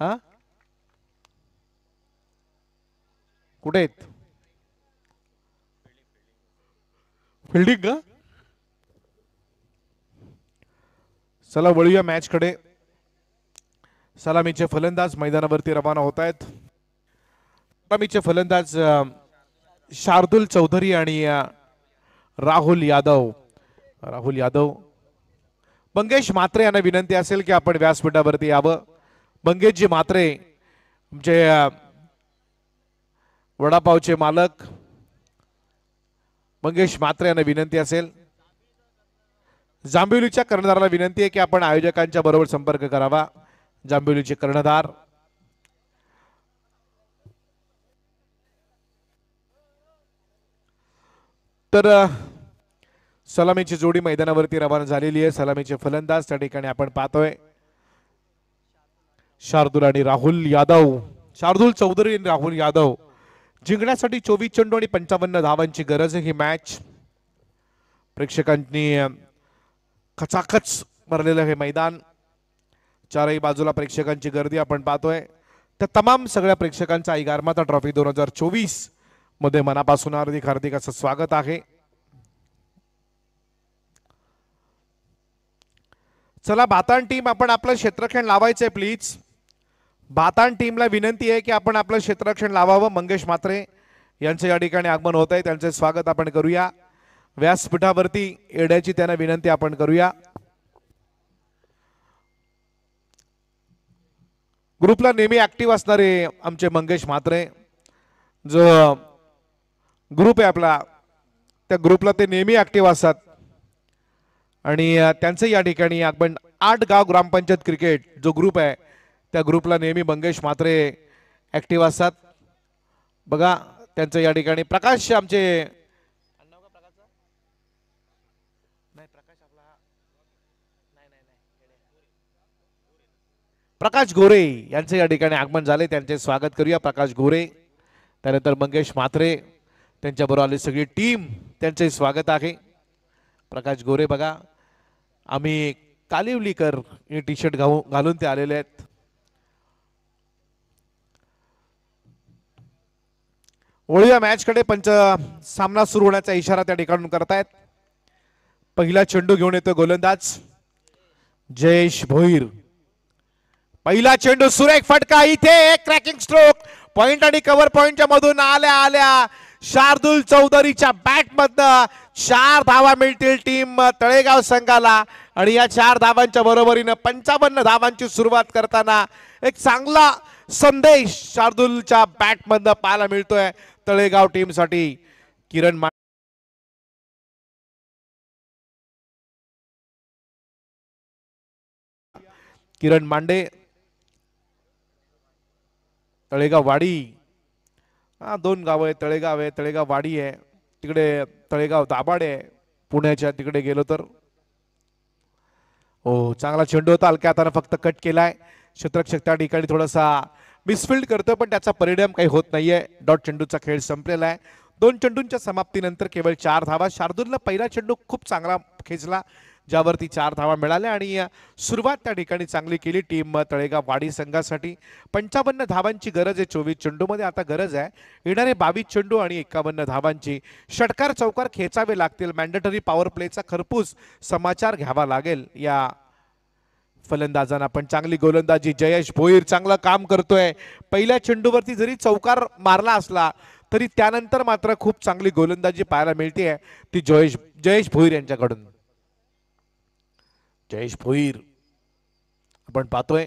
हा कुठे आहेत? फिल्डिंग का? चला वळूया मॅच कडे. सलामीचे फलंदाज मैदानावरती रवाना होत आहेत. सलामीचे फलंदाज शार्दुल चौधरी आणि राहुल यादव. मंगेश मात्रे यांना विनंती असेल की आपण व्यासपीठावरती यावं. मंगेशजी मात्रे आमचे वडापावचे मालक मंगेश मात्रे यांना विनंती असेल. जांभिवलीच्या कर्णधाराला विनंती आहे की आपण आयोजकांच्या बरोबर संपर्क करावा. जांभिवलीचे कर्णधार तर सलामीची जोडी मैदानावरती रवाना झालेली आहे. सलामीचे फलंदाज त्या ठिकाणी आपण पाहतोय शार्दुल आणि राहुल यादव. शार्दुल चौधरी आणि राहुल यादव. जिंकण्यासाठी 24 चेंडू आणि 55 धावांची गरज आहे. ही मॅच प्रेक्षकांनी खचाखच भरलेलं हे मैदान. चारही बाजूला प्रेक्षकांची गर्दी आपण पाहतोय. त्या तमाम सगळ्या प्रेक्षकांचा आई गारमाता ट्रॉफी 2024 मध्ये मनापासून हार्दिक असं स्वागत आहे. चला बातान टीम, आपण आपलं क्षेत्ररक्षण लावायचंय प्लीज. बातान टीमला विनंती आहे की आपण आपलं क्षेत्ररक्षण लावावं. मंगेश मात्रे यांचे या ठिकाणी आगमन होत आहे, त्यांचे स्वागत आपण करूया. व्यासपीठावरती येण्याची त्यांना विनंती आपण करूया. ग्रुपला नेहमी ऍक्टिव्ह असणारे आमचे मंगेश मात्रे, जो ग्रुप आहे आपला त्या ग्रुपला ते नेहमी ऍक्टिव्ह असतात आणि त्यांचं या ठिकाणी आगमन. 8 गाव ग्रामपंचायत क्रिकेट जो ग्रुप आहे त्या ग्रुपला नेहमी मंगेश मात्रे ऍक्टिव्ह असतात. बघा त्यांचं या ठिकाणी प्रकाश आमचे प्रकाश गोरे यांचे या ठिकाणी आगमन झाले, त्यांचे स्वागत करूया. प्रकाश गोरे, त्यानंतर मंगेश मात्रे, त्यांच्याबरोबर आली सगळी टीम, त्यांचे स्वागत आहे. प्रकाश गोरे बघा, आम्ही कालिवलीकर हे टी शर्ट घालून ते आलेले आहेत. वळूया मॅच कडे. पंच सामना सुरू होण्याचा इशारा त्या ठिकाणून करतायत. पहिला चेंडू घेऊन येतो गोलंदाज जयेश भोईर. पहिला चेंडू, सुरेख फटका, इथे एक क्रॅकिंग स्ट्रोक. पॉइंट आणि कव्हर पॉइंटच्या मधून आल्या शार्दुल चौधरीच्या बॅट मधनं 4 धावा मिळतील टीम तळेगाव संघाला आणि या 4 धावांच्या बरोबरीनं 55 धावांची सुरुवात करताना एक चांगला संदेश शार्दुलच्या बॅट मधनं पाहायला मिळतोय तळेगाव टीम साठी. किरण मांडे, तळेगाव वाडी, हा, दोन गाव आहे, तळेगाव आहे, तळेगाव वाडी आहे, तिकडे तळेगाव दाभाड आहे पुण्याच्या तिकडे गेलो तर. हो, चांगला चेंडू होता, हलक्या हाताने फक्त कट केलाय. क्षेत्ररक्षक त्या ठिकाणी थोडासा मिसफिल्ड करतोय पण त्याचा परिणाम काही होत नाहीये. डॉट चेंडूचा खेळ संपलेला आहे. 2 चेंडूंच्या समाप्तीनंतर केवळ 4 धावा. शार्दूलला पहिला चेंडू खूप चांगला खेचला ज्यावरती 4 धावा मिळाल्या आणि सुरुवात त्या ठिकाणी चांगली केली टीम तळेगाव वाडी संघासाठी. 55 धावांची गरज आहे 24 चेंडूमध्ये. आता गरज आहे येणारे 22 चेंडू आणि 51 धावांची. षटकार चौकार खेचावे लागतील. मॅन्डेटरी पॉवर प्लेचा खरपूस समाचार घ्यावा लागेल या फलंदाजांना. पण चांगली गोलंदाजी, जयेश भोईर चांगलं काम करतोय. पहिल्या चेंडूवरती जरी चौकार मारला असला तरी त्यानंतर मात्र खूप चांगली गोलंदाजी पाहायला मिळते ती जयेश भोईर यांच्याकडून. जयेश भोईर आपण पाहतोय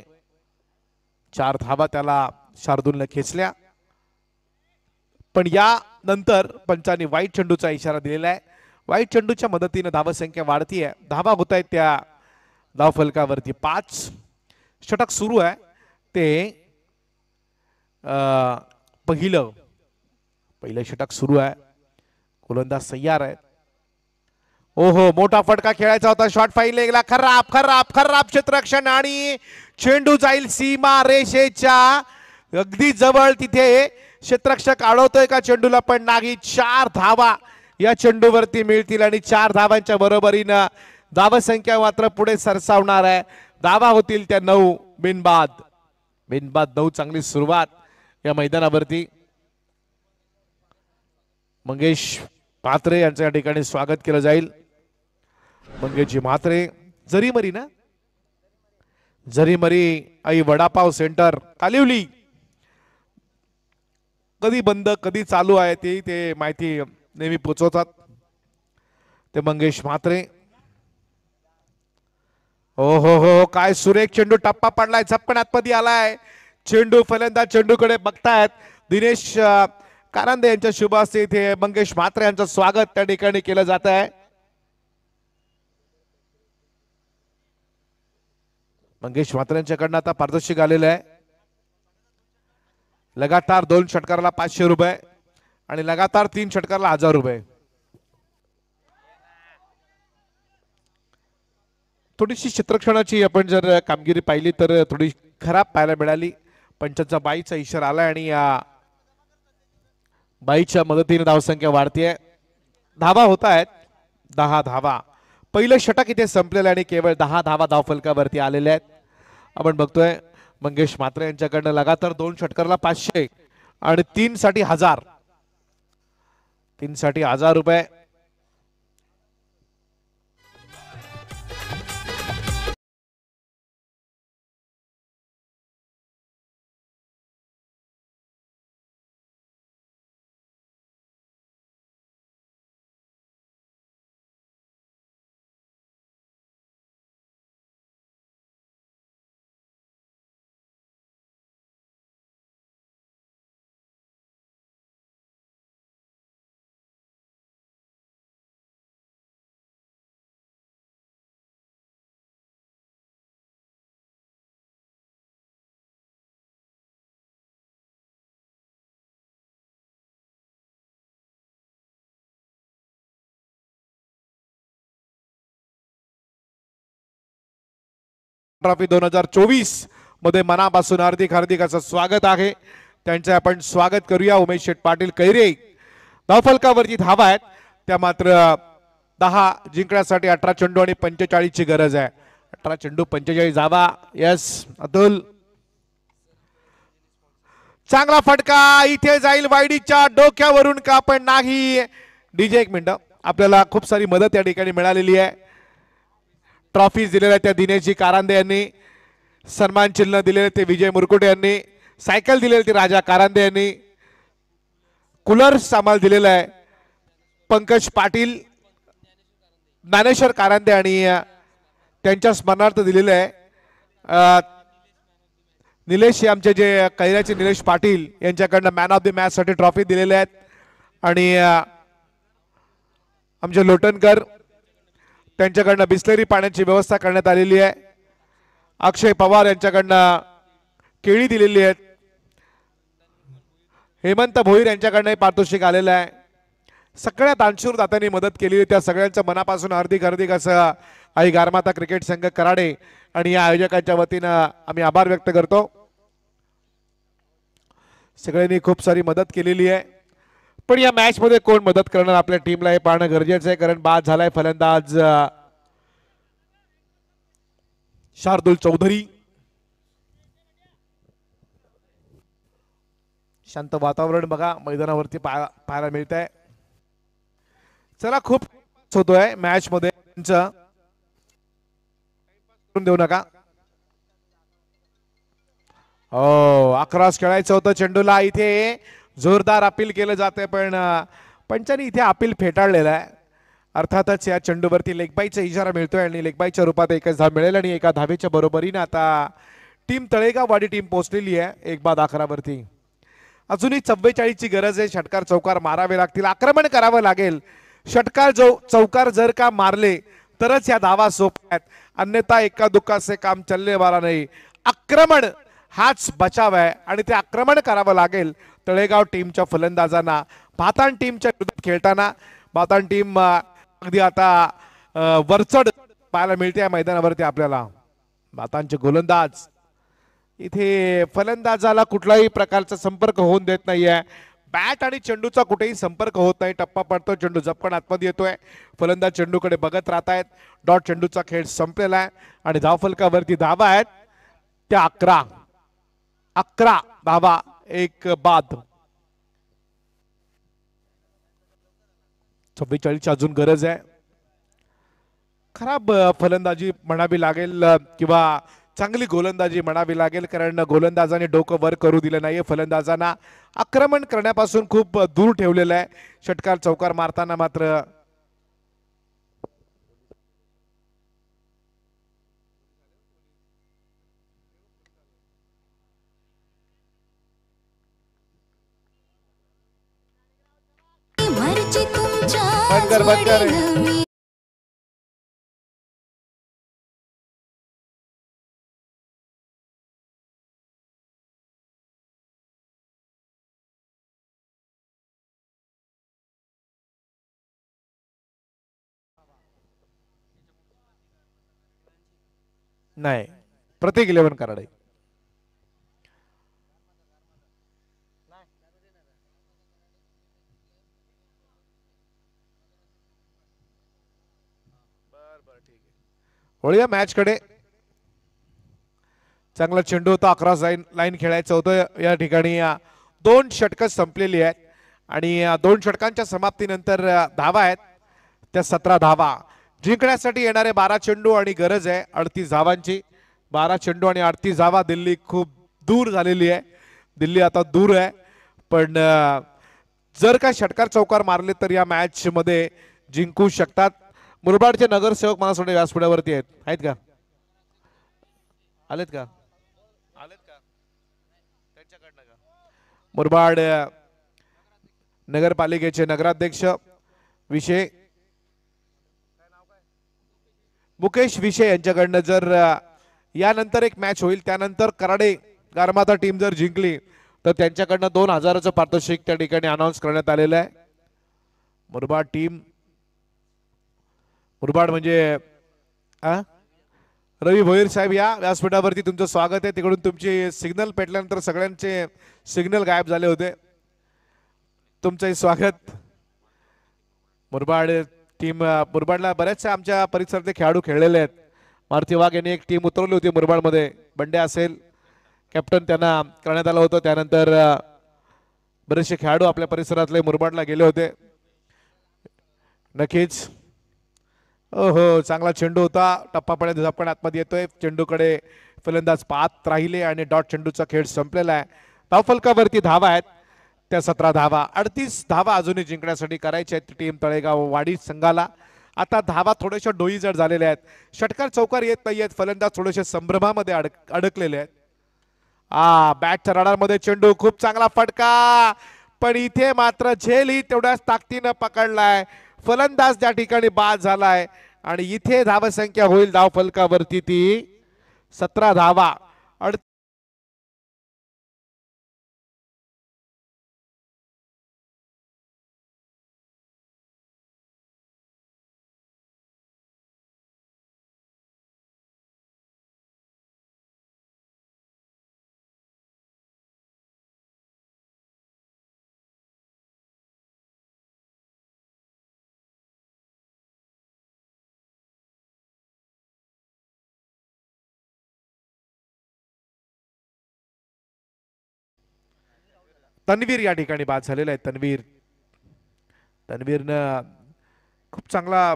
4 धावा त्याला शार्दूलने खेचल्या. पण या नंतर पंचांनी वाईट चेंडूचा इशारा दिलेला आहे. वाईट चेंडूच्या मदतीने धावसंख्या वाढतीये. धावा होत आहेत त्या धाव फलकावरती 5. षटक सुरू आहे ते पहिलं षटक सुरू आहे. गोलंदाज तयार आहेत. ओहो, मोठा फटका खेळायचा होता. शॉट फाईन गेला. खराब खराब खराब क्षेत्ररक्षण आणि चेंडू जाईल सीमा रेषेच्या अगदी जवळ. तिथे क्षेत्ररक्षक अडवतोय का चेंडूला पण नाही. 4 धावा या चेंडूवरती मिळतील आणि 4 धावांच्या बरोबरीनं धावसंख्या मात्र पुढे सरसावणार आहे. धावा होतील त्या 9 बिनबाद 9. चांगली सुरुवात या मैदानावरती. मंगेश म्हात्रे यांच्या या ठिकाणी स्वागत केलं जाईल. मंगेशजी म्हात्रे, जरीमरी ना, जरीमरी आई वडापाव सेंटर कालिवली. कधी बंद कधी चालू आहे ते माहिती नेहमी पोचवतात ते मंगेश म्हात्रे. हो हो हो, काय सुरेख चेंडू, टप्पा पडलाय, झपकन आतमध्ये आलाय चेंडू. फलंदाज चेंडूकडे बघतायत. दिनेश कारंदे यांच्या शुभ हस्ते इथे मंगेश म्हात्रे यांचं स्वागत त्या ठिकाणी केलं जात आहे. मंगेश म्हात्रे यांच्याकडनं आता पारितोषिक आलेलं आहे. लगातार 2 षटकाराला 500 रुपये आणि लगातार 3 षटकाराला 1000 रुपये. थोडीशी क्षेत्ररक्षणाची आपण जर कामगिरी पाहिली तर थोडी खराब पाहायला मिळाली. पंचांचा बाईचा इशारा आलाय आणि या बाईच्या मदतीने धावसंख्या वाढतीये. धावा होत आहेत 10 धावा. पहिलं षटक इथे संपलेलं आणि केवळ 10 धावा धावफलकावरती आलेल्या आहेत. आपण बघतोय मंगेश म्हात्रे यांच्याकडनं लगातार 2 षटकाराला 500 आणि 3 साठी 1000. 3 साठी 1000 रुपये. ट्रॉफी 2024 मध्ये मनापासून हार्दिक असं स्वागत आहे त्यांचे. आपण स्वागत करूया. उमेश शेठ पाटील कैरे धावफलकावरती धावा आहेत त्या मात्र 10 जिंकण्यासाठी 18 चेंडू आणि 45 ची गरज आहे. 18 चेंडू 45 धावा. यस अतुल, चांगला फटका इथे जाईल वाईडीच्या डोक्यावरून का पण नाही. डीजे 1 मिनिट, आपल्याला खूप सारी मदत या ठिकाणी मिळालेली आहे. ट्रॉफीज दिलेल्या त्या दिनेशजी कारंदे यांनी, सन्मान चिन्ह दिलेले ते विजय मुरकुटे यांनी, सायकल दिलेली ती राजा कारंदे यांनी, कूलर सामाल दिलेला आहे पंकज पाटील, ज्ञानेश्वर कारंदे आणि त्यांच्या स्मरणार्थ दिलेलं आहे. निलेश आमचे जे कैऱ्याचे निलेश पाटील यांच्याकडनं मॅन ऑफ द मॅच साठी ट्रॉफी दिलेल्या आहेत. आणि आमचे लोटनकर त्यांच्याकडनं बिस्लेरी पाण्याची व्यवस्था करण्यात आलेली आहे. अक्षय पवार यांच्याकडनं केळी दिलेली आहेत. हेमंत भोईर यांच्याकडनं पारितोषिक आलेलं आहे. सगळ्या दानशूर दात्यांनी मदत केली, त्या सगळ्यांचं मनापासून हार्दिक हार्दिक असं आई गारमाता क्रिकेट संघ कराडे आणि या आयोजकांच्या वतीनं आम्ही आभार व्यक्त करतो. सगळ्यांनी खूप सारी मदत केलेली आहे, पण या मॅच मध्ये कोण मदत करणार आपल्या टीमला हे पाहणं गरजेचं आहे, कारण बाद झालाय फलंदाज शार्दुल चौधरी. शांत वातावरण बघा मैदानावरती पाहायला मिळत आहे. चला खूप होतोय मॅच मध्ये, देऊ नका. हो 11 खेळायचं होतं चेंडूला, इथे जोरदार अपील केलं जाते, पण पंचांनी इथे अपील फेटाळलेलं आहे. अर्थातच या चेंडूवरती लेगबाईचा इशारा मिळतोय आणि लेगबाईच्या रूपात एकच धाव मिळेल आणि एका धावेच्या बरोबरीने आता टीम तळेगाववाडी टीम पोहोचलेली आहे 1-11 वरती. अजूनही 44 ची गरज आहे. षटकार चौकार मारावे लागतील, आक्रमण करावं लागेल. षटकार चौकार जर का मारले तरच या धावा सोप्या आहेत, अन्यथा एका दुक्का से काम चलने वाला नाही. आक्रमण हाच बचाव आहे आणि ते आक्रमण करावं लागेल तळेगाव टीमच्या फलंदाजांना. भाताण टीमच्या विरुद्ध खेळताना भाताण टीम अगदी आता वरचढ पाहायला मिळते या मैदानावरती आपल्याला. भाताणचे गोलंदाज इथे फलंदाजाला कुठलाही प्रकारचा संपर्क होऊन देत नाहीये. बॅट आणि चेंडूचा कुठेही संपर्क होत नाही. टप्पा पडतो, चेंडू झपकन आतमध्ये येतोय, फलंदाज चेंडूकडे बघत राहतायत. डॉट चेंडूचा खेळ संपलेला आहे आणि धावफलकावरती धावा आहेत त्या 11 धावा, एक बाद. 44 अजून गरज आहे. खराब फलंदाजी म्हणावी लागेल किंवा चांगली गोलंदाजी म्हणावी लागेल, कारण गोलंदाजाने डोकं वर करू दिलं नाहीये. फलंदाजांना आक्रमण करण्यापासून खूप दूर ठेवलेलं आहे. षटकार चौकार मारताना मात्र बंद कर. नाही, प्रत्येक 11 कराडे. वळूया मॅच कडे. चांगला चेंडू होता, 11 लाईन खेळायचं होतं. या ठिकाणी 2 षटकं संपलेली आहेत आणि 2 षटकांच्या समाप्तीनंतर धावा आहेत त्या 17 धावा. जिंकण्यासाठी येणारे 12 चेंडू आणि गरज आहे 38 धावांची. 12 चेंडू आणि 38 धावा. दिल्ली खूप दूर झालेली आहे, दिल्ली आता दूर आहे, पण जर का षटकार चौकार मारले तर या मॅच मध्ये जिंकू शकतात. मुरबाडचे नगरसेवक मला सोडे व्यासपीठावरती आहेत का? आलेत का? त्यांच्याकडनं का? मुरबाड नगरपालिकेचे नगराध्यक्ष विषय मुकेश विषय यांच्याकडनं जर यानंतर एक मॅच होईल, त्यानंतर कराडे गारमाता टीम जर जिंकली तर त्यांच्याकडनं 2000चं पारितोषिक त्या ठिकाणी अनाउन्स करण्यात आलेलं आहे. मुरबाड टीम, मुरबाड म्हणजे रवी भोईर साहेब या व्यासपीठावरती तुमचं स्वागत आहे. तिकडून तुमची सिग्नल पेटल्यानंतर सगळ्यांचे सिग्नल गायब झाले होते. तुमचंही स्वागत. मुरबाड टीम, मुरबाडला बऱ्याचशा आमच्या परिसरातले खेळाडू खेळलेले आहेत. मारुती वाघ यांनी एक टीम उतरवली होती मुरबाडमध्ये, बंड्या असेल कॅप्टन त्यांना करण्यात आलं होतं. त्यानंतर बरेचसे खेळाडू आपल्या परिसरातले मुरबाडला गेले होते. नक्कीच. हो, चांगला चेंडू होता, टप्पा पडत झपकन आतमध्ये येतोय. चेंडूकडे फलंदाज पाहत राहिले आणि डॉट चेंडूचा खेळ संपलेला आहे. धावफलकावरती धावा आहेत त्या 17 धावा. 38 धावा अजूनही जिंकण्यासाठी करायच्या आहेत टीम तळेगाव वाडी संघाला. आता धावा थोड्याशा डोईजड झालेल्या आहेत, षटकार चौकार येत नाही आहेत, फलंदाज थोडेसे संभ्रमामध्ये अडकलेले आहेत. बॅटच्या रडारमध्ये चेंडू, खूप चांगला फटका, पण इथे मात्र झेल ही तेवढ्याच ताकदीनं पकडलाय. फलंदाज त्या ठिकाणी बाद झालाय आणि इथे धावसंख्या होईल धावफलकावरती ती 17 धावा. तन्वीर या ठिकाणी बाद झालेला आहे. तन्वीरनं खूप चांगला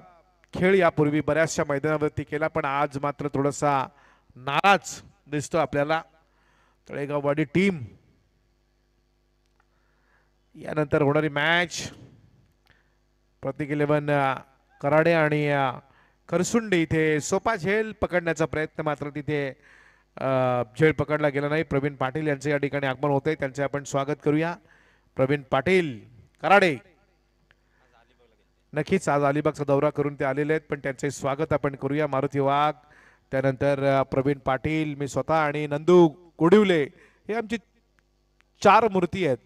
खेळ यापूर्वी बऱ्याचशा मैदानावरती केला, पण आज मात्र थोडासा नाराज दिसतो आपल्याला तळेगाववाडी टीम. यानंतर होणारी मॅच प्रतीक 11 कराडे आणि करसुंडे इथे सोपा झेल पकडण्याचा प्रयत्न मात्र तिथे झेल पकडला गेला नाही. प्रवीण पाटील यांचे या ठिकाणी आगमन होते, त्यांचे आपण स्वागत करूया. प्रवीण पाटील कराडे नक्कीच आज अलिबागचा दौरा करून ते आलेले आहेत, पण त्यांचे स्वागत आपण करूया. मारुती वाघ, त्यानंतर प्रवीण पाटील, मी स्वतः आणि नंदू गोडिवले हे आमची 4 मूर्ती आहेत.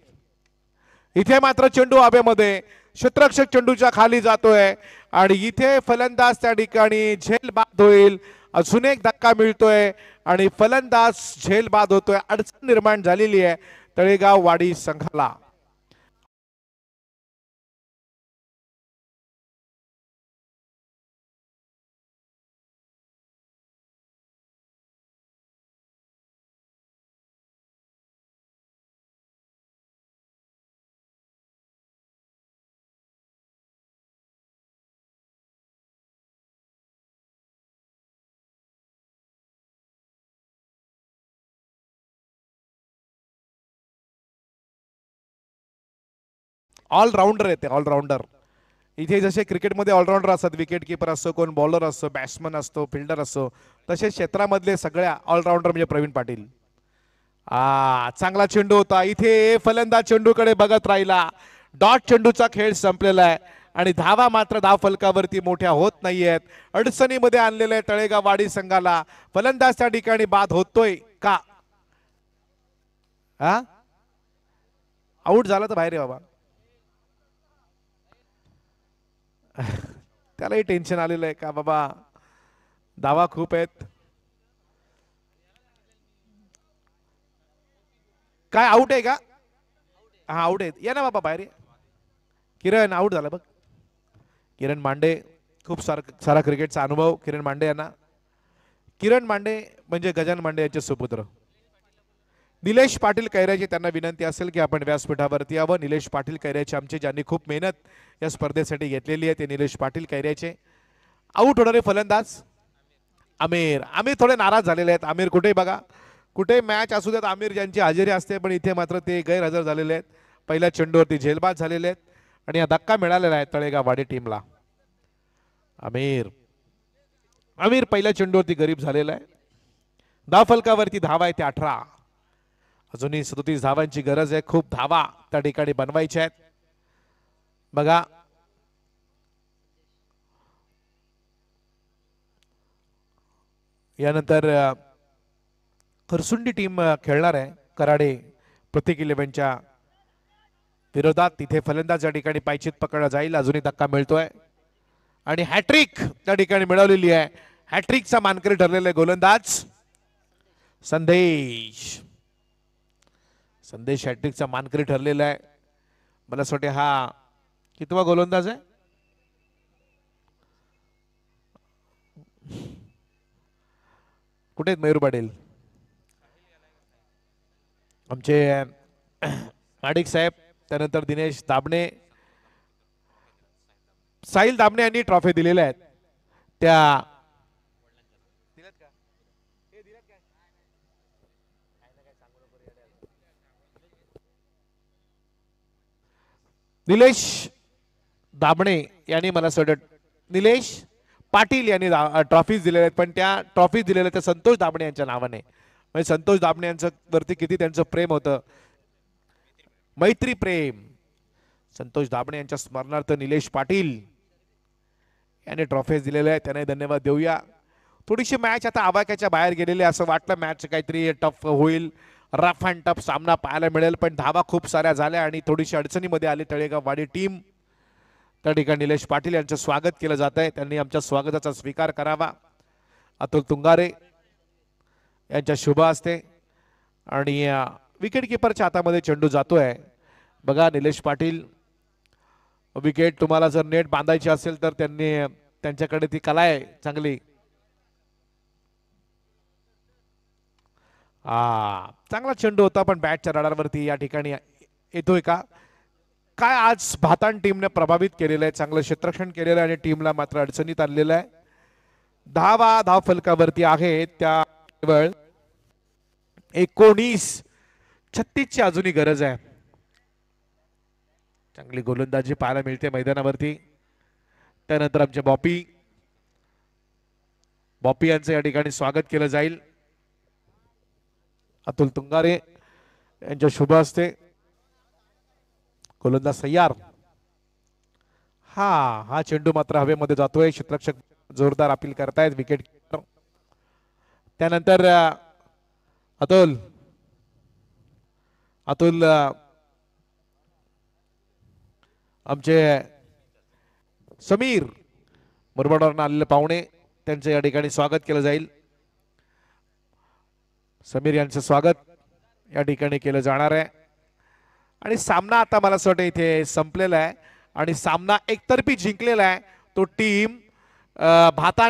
इथे मात्र चेंडू हवेमध्ये, क्षेत्ररक्षक चेंडूच्या खाली जातोय आणि इथे फलंदाज त्या ठिकाणी झेल बाद होईल. अजून एक धक्का मिळतोय आणि फलंदाज झेल बाद होतोय. अडचण निर्माण झालेली आहे तळेगाव वाडी संघाला. ऑलराऊंडर येते, ऑलराऊंडर. इथे जसे क्रिकेटमध्ये ऑलराऊंडर असतात, विकेट किपर असतो, कोण बॉलर असतो, बॅट्समन असतो, फिल्डर असतो, तसे क्षेत्रामधले सगळ्या ऑलराऊंडर म्हणजे प्रवीण पाटील. चांगला चेंडू होता. इथे फलंदाज चेंडूकडे बघत राहिला. डॉट चेंडूचा खेळ संपलेला आहे आणि धावा मात्र धाव फलकावरती मोठ्या होत नाहीयेत. अडचणीमध्ये आणलेलं आहे तळेगाव वाडी संघाला. फलंदाज त्या ठिकाणी बाद होतोय का? आऊट झाला तर बाहेर आहे बाबा. त्यालाही टेन्शन आलेलं आहे का बाबा, धावा खूप आहेत. काय आऊट आहे का? हा आऊट आहे. या ना बाबा बाहेर. किरण आऊट झाला बघ. किरण मांडे, खूप सारा क्रिकेटचा अनुभव किरण मांडे यांना. किरण मांडे म्हणजे गजानन मांडे यांचे सुपुत्र. निलेश पाटील कैऱ्याचे त्यांना विनंती असेल की आपण व्यासपीठावरती यावं. निलेश पाटील कैऱ्याचे आमचे, ज्यांनी खूप मेहनत या स्पर्धेसाठी घेतलेली आहे, ते निलेश पाटील कैऱ्याचे. आऊट होणारे फलंदाज आमिर. आमिर थोडे नाराज झालेले आहेत. आमिर कुठेही बघा, कुठे मॅच असू द्यात, आमिर ज्यांची हजेरी असते, पण इथे मात्र ते गैरहजर झालेले आहेत. पहिल्या चेंडूवरती झेलबाद झालेले आहेत आणि हा धक्का मिळालेला आहे तळेगाव वाडी टीमला. आमिर पहिल्या चेंडूवरती गरीब झालेला आहे. धाव फलकावरती धावा आहे ते 18. अजूनही 37 धावांची गरज आहे. खूप धावा त्या ठिकाणी बनवायच्या आहेत. बघा यानंतर खरसुंडी टीम खेळणार आहे कराडे प्रतीक 11च्या विरोधात. तिथे फलंदाज या ठिकाणी पायचीत पकडला जाईल. अजूनही धक्का मिळतोय आणि हॅट्रिक त्या ठिकाणी मिळवलेली आहे. हॅट्रिकचा मानकरी ठरलेला आहे गोलंदाज संदेश. हॅट्रिकचा मानकरी ठरलेला आहे. मला असं वाटते हा कितवा गोलंदाज आहे? कुठे आहेत मयूर पाटील आमचे? माडिक साहेब, त्यानंतर दिनेश दाबणे, साहिल दाबणे यांनी ट्रॉफी दिलेल्या आहेत. त्या निलेश दाबणे यांनी, मला असं वाटतं निलेश पाटील यांनी ट्रॉफीज दिलेल्या आहेत, पण त्या ट्रॉफीज दिलेल्या त्या संतोष दाबणे यांच्या नावाने. म्हणजे संतोष दाबणे यांचं वरती किती त्यांचं प्रेम होतं, मैत्री प्रेम. संतोष दाबणे यांच्या स्मरणार्थ निलेश पाटील यांनी ट्रॉफीज दिलेल्या आहेत, त्यांना धन्यवाद देऊया. थोडीशी मॅच आता आवाक्याच्या बाहेर गेलेली असं वाटलं. मॅच काहीतरी टफ होईल, रफ अँड टफ सामना पाहायला मिळेल, पण धावा खूप साऱ्या झाल्या आणि थोडीशी अडचणीमध्ये आली तळेगाव वाडी टीम. त्या ठिकाणी निलेश पाटील यांचं स्वागत केलं जात आहे. त्यांनी आमच्या स्वागताचा स्वीकार करावा. अतुल तुंगारे यांच्या शुभ असते आणि विकेट किपरच्या हातामध्ये चेंडू जातोय. बघा निलेश पाटील, विकेट तुम्हाला जर नेट बांधायची असेल तर त्यांच्याकडे ती कला आहे चांगली. चांगला चेंडू होता पण बॅटच्या रडारवरती या ठिकाणी येतोय का? काय आज भाताण टीमने प्रभावित केलेलं आहे, चांगलं क्षेत्ररक्षण केलेलं आहे आणि टीमला मात्र अडचणीत आणलेलं आहे. 10 धाव फलकावरती आहे त्या केवळ 19-36 अजूनही गरज आहे. चांगली गोलंदाजी पाहायला मिळते मैदानावरती. त्यानंतर आमचे बॉपी यांचं या ठिकाणी स्वागत केलं जाईल. अतुल तुंगारे यांच्या शुभ हस्ते. गोलंदाज सय्यार. हा चेंडू मात्र हवेमध्ये जातोय. क्षेत्ररक्षक जोरदार अपील करतायत. विकेट त्यानंतर अतुल आमचे समीर मुरबाडवरून आलेले पाहुणे त्यांचे या ठिकाणी स्वागत केलं जाईल. समीर यांचं स्वागत या ठिकाणी केलं जाणार आहे. आणि सामना आता मला असं वाटतं इथे संपलेला आहे आणि सामना एकतर्फी जिंकलेला आहे. तो टीम भाताण